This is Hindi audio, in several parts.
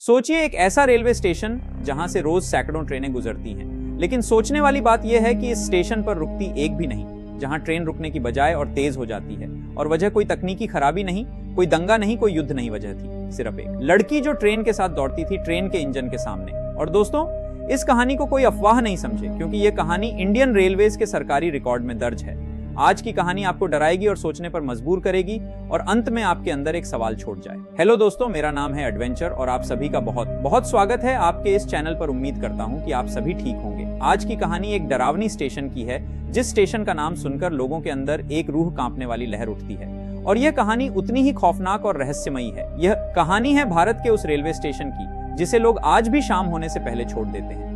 सोचिए एक ऐसा रेलवे स्टेशन जहां से रोज सैकड़ों ट्रेनें गुजरती हैं, लेकिन सोचने वाली बात यह है कि इस स्टेशन पर रुकती एक भी नहीं, जहां ट्रेन रुकने की बजाय और तेज हो जाती है। और वजह कोई तकनीकी खराबी नहीं, कोई दंगा नहीं, कोई युद्ध नहीं, वजह थी सिर्फ एक लड़की जो ट्रेन के साथ दौड़ती थी ट्रेन के इंजन के सामने। और दोस्तों, इस कहानी को कोई अफवाह नहीं समझे, क्योंकि यह कहानी इंडियन रेलवेज के सरकारी रिकॉर्ड में दर्ज है। आज की कहानी आपको डराएगी और सोचने पर मजबूर करेगी और अंत में आपके अंदर एक सवाल छोड़ जाए। हेलो दोस्तों, मेरा नाम है एडवेंचर और आप सभी का बहुत बहुत स्वागत है आपके इस चैनल पर। उम्मीद करता हूं कि आप सभी ठीक होंगे। आज की कहानी एक डरावनी स्टेशन की है, जिस स्टेशन का नाम सुनकर लोगों के अंदर एक रूह कांपने वाली लहर उठती है। और यह कहानी उतनी ही खौफनाक और रहस्यमयी है। यह कहानी है भारत के उस रेलवे स्टेशन की जिसे लोग आज भी शाम होने से पहले छोड़ देते हैं।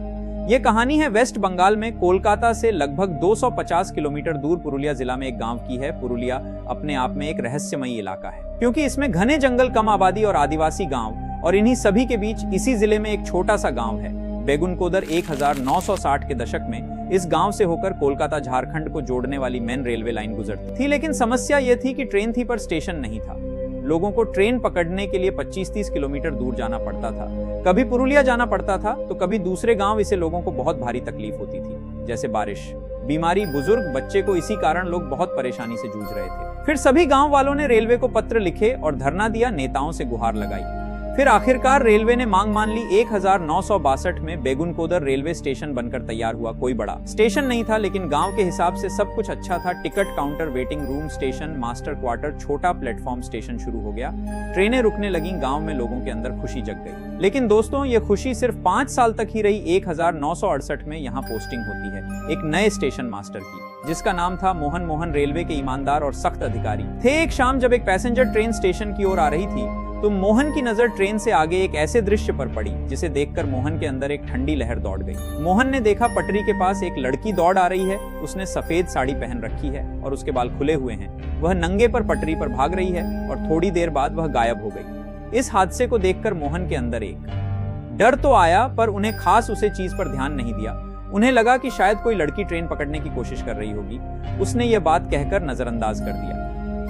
यह कहानी है वेस्ट बंगाल में कोलकाता से लगभग 250 किलोमीटर दूर पुरुलिया जिला में एक गांव की है। पुरुलिया अपने आप में एक रहस्यमयी इलाका है, क्योंकि इसमें घने जंगल, कम आबादी और आदिवासी गांव, और इन्हीं सभी के बीच इसी जिले में एक छोटा सा गांव है बेगुनकोदर। 1960 के दशक में इस गांव से होकर कोलकाता झारखंड को जोड़ने वाली मेन रेलवे लाइन गुजरती थी। लेकिन समस्या यह थी कि ट्रेन थी पर स्टेशन नहीं था। लोगों को ट्रेन पकड़ने के लिए 25-30 किलोमीटर दूर जाना पड़ता था। कभी पुरुलिया जाना पड़ता था तो कभी दूसरे गांव। इसे लोगों को बहुत भारी तकलीफ होती थी, जैसे बारिश, बीमारी, बुजुर्ग, बच्चे को। इसी कारण लोग बहुत परेशानी से जूझ रहे थे। फिर सभी गांव वालों ने रेलवे को पत्र लिखे और धरना दिया, नेताओं से गुहार लगाई। फिर आखिरकार रेलवे ने मांग मान ली। 1962 में बेगुनकोदर रेलवे स्टेशन बनकर तैयार हुआ। कोई बड़ा स्टेशन नहीं था, लेकिन गांव के हिसाब से सब कुछ अच्छा था। Ticket counter, waiting room, station master quarter, छोटा प्लेटफॉर्म स्टेशन शुरू हो गया। ट्रेनें रुकने लगी। गांव में लोगों के अंदर खुशी जग गई। लेकिन दोस्तों, ये खुशी सिर्फ 5 साल तक ही रही। 1968 में यहाँ पोस्टिंग होती है एक नए स्टेशन मास्टर की, जिसका नाम था मोहन। मोहन रेलवे के ईमानदार और सख्त अधिकारी थे। एक शाम जब एक पैसेंजर ट्रेन स्टेशन की ओर आ रही थी तो मोहन की नजर ट्रेन से आगे एक ऐसे दृश्य पर पड़ी जिसे देखकर मोहन के अंदर एक ठंडी लहर दौड़ गई। मोहन ने देखा पटरी के पास एक लड़की दौड़ आ रही है। उसने सफेद साड़ी पहन रखी है और उसके बाल खुले हुए हैं। वह नंगे पर पटरी पर भाग रही है और थोड़ी देर बाद वह गायब हो गई। इस हादसे को देखकर मोहन के अंदर एक डर तो आया, पर उन्हें खास उसे चीज पर ध्यान नहीं दिया। उन्हें लगा कि शायद कोई लड़की ट्रेन पकड़ने की कोशिश कर रही होगी। उसने यह बात कहकर नजरअंदाज कर दिया,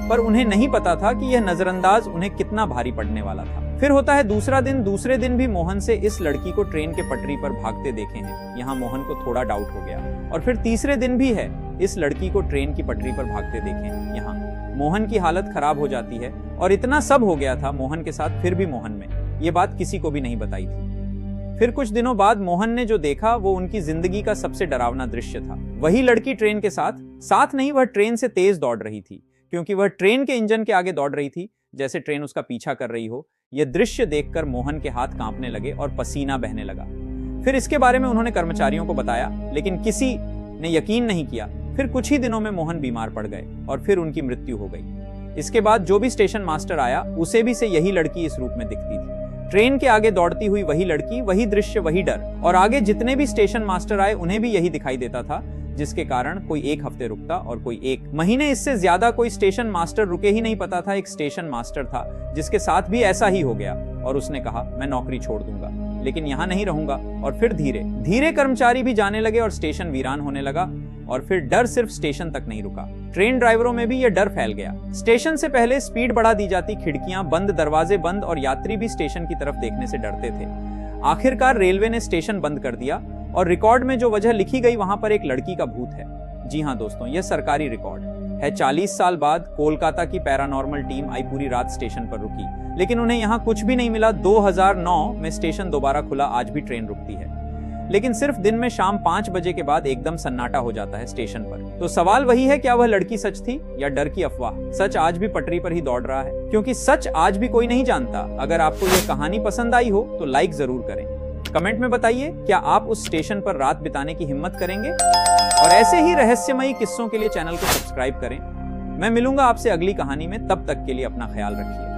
पर उन्हें नहीं पता था कि यह नजरअंदाज उन्हें कितना भारी पड़ने वाला था। फिर होता है दूसरा दिन। दूसरे दिन भी मोहन से इस लड़की को ट्रेन के पटरी पर भागते देखे हैं। यहाँ मोहन को थोड़ा डाउट हो गया। और फिर तीसरे दिन भी है, इस लड़की को ट्रेन की पटरी पर भागते देखे हैं। यहाँ मोहन की हालत खराब हो जाती है। और इतना सब हो गया था मोहन के साथ, फिर भी मोहन में ये बात किसी को भी नहीं बताई थी। फिर कुछ दिनों बाद मोहन ने जो देखा वो उनकी जिंदगी का सबसे डरावना दृश्य था। वही लड़की ट्रेन के साथ नहीं, वह ट्रेन से तेज दौड़ रही थी, क्योंकि वह ट्रेन के इंजन के आगे दौड़ रही थी, जैसे ट्रेन उसका पीछा कर रही हो। यह दृश्य देखकर मोहन के हाथ कांपने लगे और पसीना बहने लगा। फिर इसके बारे में उन्होंने कर्मचारियों को बताया, लेकिन किसी ने यकीन नहीं किया। फिर कुछ ही दिनों में मोहन बीमार पड़ गए और फिर उनकी मृत्यु हो गई। इसके बाद जो भी स्टेशन मास्टर आया, उसे भी से यही लड़की इस रूप में दिखती थी। ट्रेन के आगे दौड़ती हुई वही लड़की, वही दृश्य, वही डर। और आगे जितने भी स्टेशन मास्टर आए उन्हें भी यही दिखाई देता था, जिसके कारण कोई 1 हफ्ते रुकता और कोई 1 महीने। इससे ज्यादा कोई स्टेशन मास्टर रुके ही नहीं। पता था एक स्टेशन मास्टर था जिसके साथ भी ऐसा ही हो गया और उसने कहा, मैं नौकरी छोड़ दूंगा, लेकिन यहाँ नहीं रहूंगा। और फिर धीरे धीरे कर्मचारी भी जाने लगे और स्टेशन वीरान होने लगा। और फिर डर सिर्फ स्टेशन तक नहीं रुका, ट्रेन ड्राइवरों में भी यह डर फैल गया। स्टेशन से पहले स्पीड बढ़ा दी जाती, खिड़कियां बंद, दरवाजे बंद, और यात्री भी स्टेशन की तरफ देखने से डरते थे। आखिरकार रेलवे ने स्टेशन बंद कर दिया और रिकॉर्ड में जो वजह लिखी गई, वहां पर एक लड़की का भूत है। जी हाँ दोस्तों, यह सरकारी रिकॉर्ड है। 40 साल बाद कोलकाता की पैरानॉर्मल टीम आई, पूरी रात स्टेशन पर रुकी, लेकिन उन्हें यहाँ कुछ भी नहीं मिला। 2009 में स्टेशन दोबारा खुला। आज भी ट्रेन रुकती है, लेकिन सिर्फ दिन में शाम 5 बजे के बाद एकदम सन्नाटा हो जाता है स्टेशन पर। तो सवाल वही है, क्या वह लड़की सच थी या डर की अफवाह? सच आज भी पटरी पर ही दौड़ रहा है, क्योंकि सच आज भी कोई नहीं जानता। अगर आपको यह कहानी पसंद आई हो तो लाइक जरूर करें। कमेंट में बताइए, क्या आप उस स्टेशन पर रात बिताने की हिम्मत करेंगे? और ऐसे ही रहस्यमयी किस्सों के लिए चैनल को सब्सक्राइब करें। मैं मिलूंगा आपसे अगली कहानी में, तब तक के लिए अपना ख्याल रखिए।